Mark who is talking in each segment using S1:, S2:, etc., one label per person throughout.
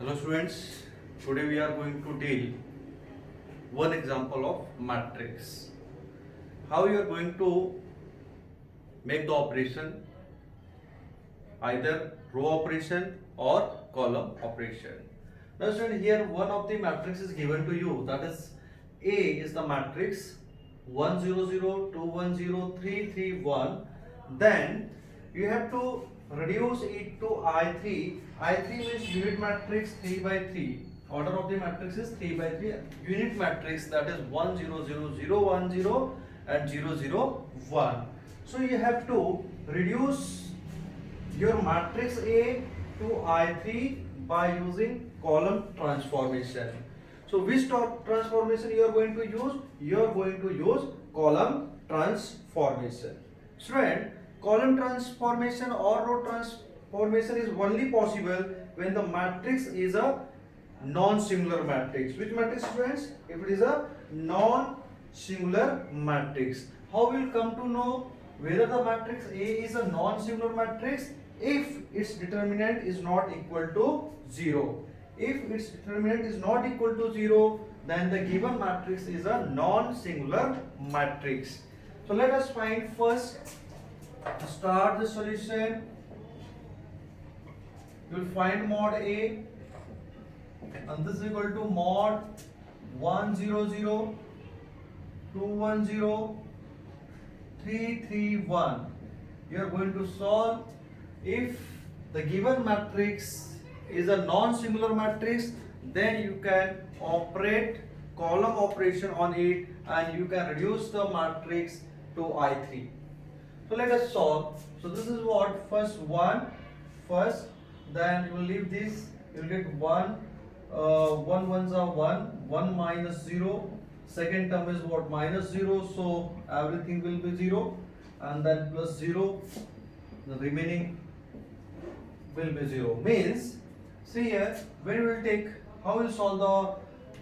S1: Hello students, today we are going to deal one example of matrix. How you are going to make the operation, either row operation or column operation. Now student, here one of the matrix is given to you, that is A is the matrix 1 0 0 2 1 0 3 3 1. Then you have to reduce it to I3. I3 means unit matrix 3 by 3. Order of the matrix is 3 by 3. Unit matrix, that is 1 0 0 0 1 0 and 0 0 1. So you have to reduce your matrix A to I3 by using column transformation. So which transformation you are going to use? You are going to use column transformation. Student, column transformation or row transformation is only possible when the matrix is a non-singular matrix. Which matrix, students? If it is a non-singular matrix. How will come to know whether the matrix A is a non-singular matrix? If its determinant is not equal to 0. If its determinant is not equal to 0, then the given matrix is a non-singular matrix. So let us find first, start the solution. You will find mod A, and this is equal to mod 1 0 0 2 1 0 3 3 1. You are going to solve. If the given matrix is a non-singular matrix, then you can operate column operation on it and you can reduce the matrix to I3. So let us solve. So this is what, first 1 first, then you will leave this, you will get 1, 1 ones are 1, 1 minus 0, second term is what, minus 0, so everything will be 0, and then plus 0, the remaining will be 0. Means, see here, when we will take, how we will solve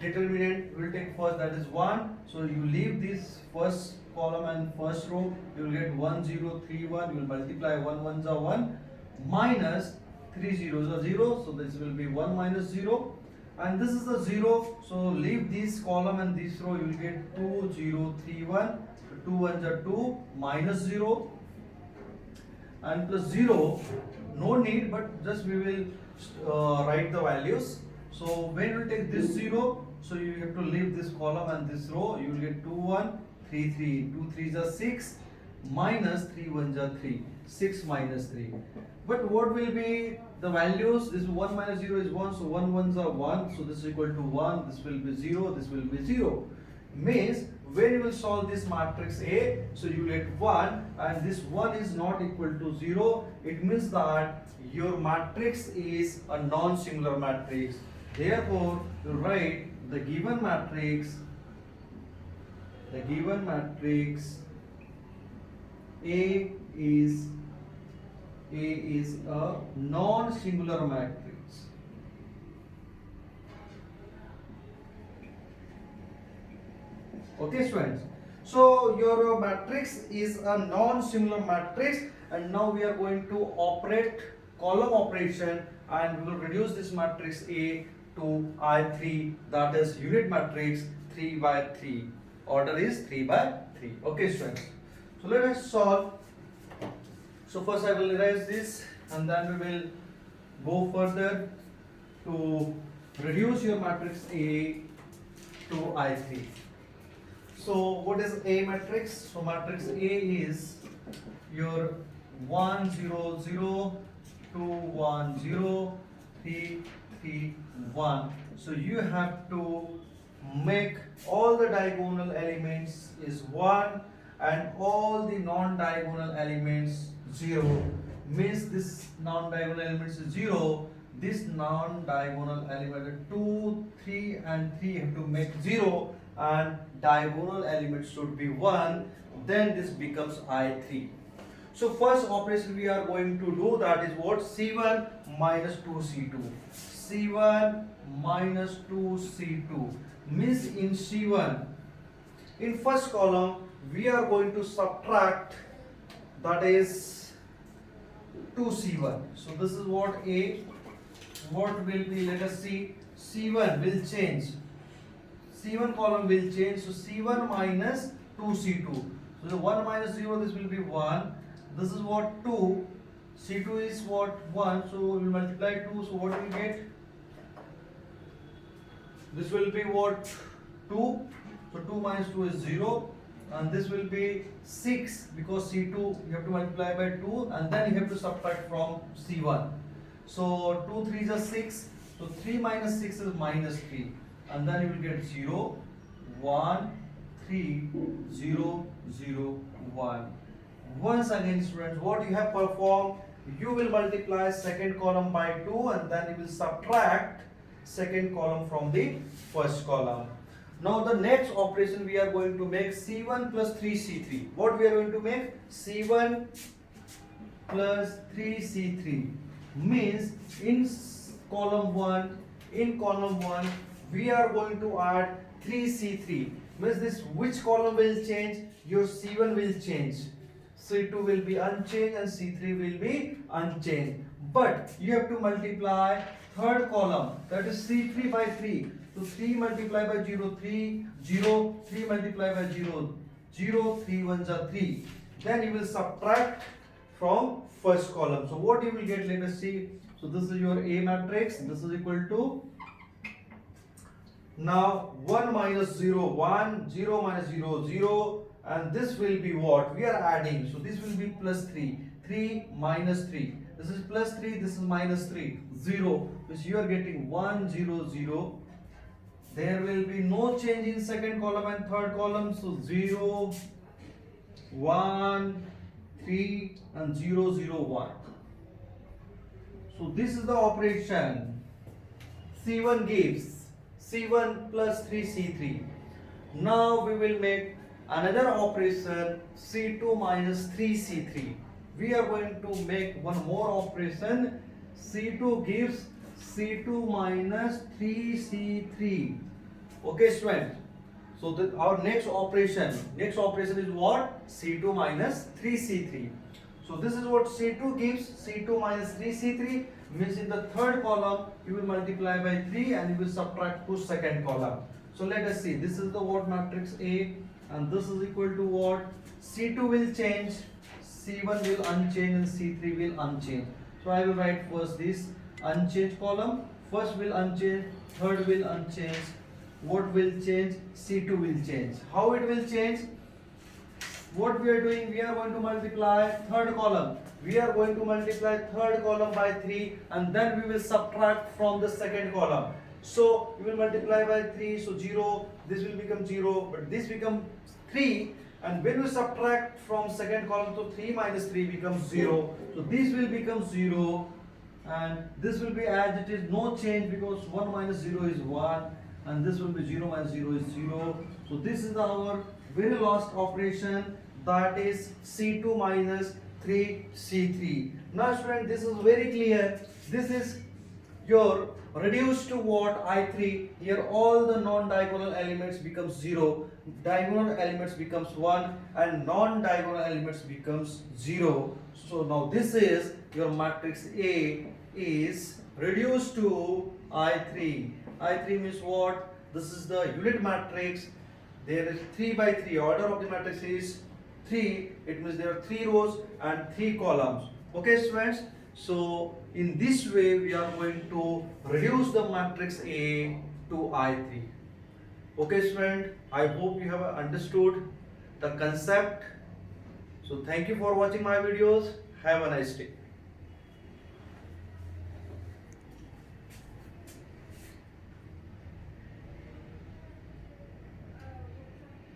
S1: the determinant? We will take first, that is 1. So you leave this first column and first row, you will get 1 0 3 1. You will multiply 1 ones are 1 minus 3 zeros are 0. So this will be 1 minus 0. And this is the 0. So leave this column and this row, you will get 2 0 3 1. 2 ones are 2 minus 0 and plus 0. No need, but just we will write the values. So when we take this 0, so you have to leave this column and this row, you will get 2 1 3 3. 2 3s are 6 minus 3 1s are 3. 6 minus 3. But what will be the values? This 1 minus 0 is 1, so 1 ones are 1, so this is equal to 1, this will be 0, this will be 0. Means when you will solve this matrix A, so you will get 1 and this 1 is not equal to 0. It means that your matrix is a non-singular matrix. Therefore, you write the given matrix A is a non-singular matrix. Okay, students. So your matrix is a non-singular matrix, and now we are going to operate column operation, and we will reduce this matrix A to I3, that is unit matrix 3 by 3. Order is 3 by 3. Okay, students. So let us solve. So first I will erase this, and then we will go further to reduce your matrix A to I3. So what is A matrix? So matrix A is your 1 0 0 2 1 0 3 3 1. So you have to make all the diagonal elements is 1 and all the non-diagonal elements 0. Means this non-diagonal elements is 0. This non-diagonal element 2, 3 and 3 have to make 0, and diagonal element should be 1. Then this becomes I3. So first operation we are going to do, that is what, C1 minus 2C2. C1 minus 2C2 means in C1, in first column we are going to subtract, that is 2C1. So this is what A what will be, let us see, C1 will change. C1 column will change. So C1 minus 2C2. So the 1 minus 0, this will be 1. This is what 2. C2 is what 1. So we will multiply 2. So what we get? This will be what? 2. So 2 minus 2 is 0. And this will be 6 because C2 you have to multiply by 2 and then you have to subtract from C1. So 2 3s are 6. So 3 minus 6 is minus 3. And then you will get 0, 1, 3, 0, 0, 1. Once again, students, what you have performed, you will multiply second column by 2 and then you will subtract second column from the first column. Now the next operation we are going to make C1 plus 3C3. What we are going to make? C1 plus 3C3 means in column 1, we are going to add 3C3. Means this which column will change? Your C1 will change. C2 will be unchanged and C3 will be unchanged. But you have to multiply third column, that is C3 by 3. So 3 multiplied by 0, 3, 0, 3 multiplied by 0, 0, 3 ones are 3. Then you will subtract from first column. So what you will get, let us see. So this is your A matrix. This is equal to, now 1 minus 0, 1, 0 minus 0, 0. And this will be what? We are adding. So this will be plus 3. 3 minus 3. This is plus 3. This is minus 3. 0. Which you are getting 1, 0, 0. There will be no change in second column and third column. So 0, 1, 3 and 0, 0, 1. So this is the operation. C1 gives C1 plus 3C3. Now we will make another operation C2 minus 3C3. We are going to make one more operation. C2 gives C2 minus 3C3. Okay, student. So our next operation is what? C2 minus 3C3. So this is what C2 gives. C2 minus 3C3 means in the third column you will multiply by 3 and you will subtract to second column. So let us see. This is the what matrix A and this is equal to what? C2 will change, C1 will unchanged and C3 will unchanged. So I will write first this unchanged column. First will unchanged, third will unchanged. What will change? C2 will change. How it will change? What we are doing, we are going to multiply third column. We are going to multiply third column by 3 and then we will subtract from the second column. So we will multiply by 3, so 0, this will become 0, but this becomes 3, and when we subtract from second column, so 3 minus 3 becomes 0. So this will become 0 and this will be as it is, no change because 1 minus 0 is 1 and this will be 0 minus 0 is 0. So this is our very last operation, that is C2 minus 3C3. Now student, this is very clear. This is your reduced to what? I3. Here all the non-diagonal elements becomes 0, diagonal elements becomes 1 and non-diagonal elements becomes 0. So now this is your matrix A is reduced to I3. I3 means what? This is the unit matrix. There is 3 by 3. Order of the matrix is 3. It means there are 3 rows and 3 columns. Okay, students? So in this way we are going to reduce the matrix A to I3. Okay, student? I hope you have understood the concept. So thank you for watching my videos. Have a nice day.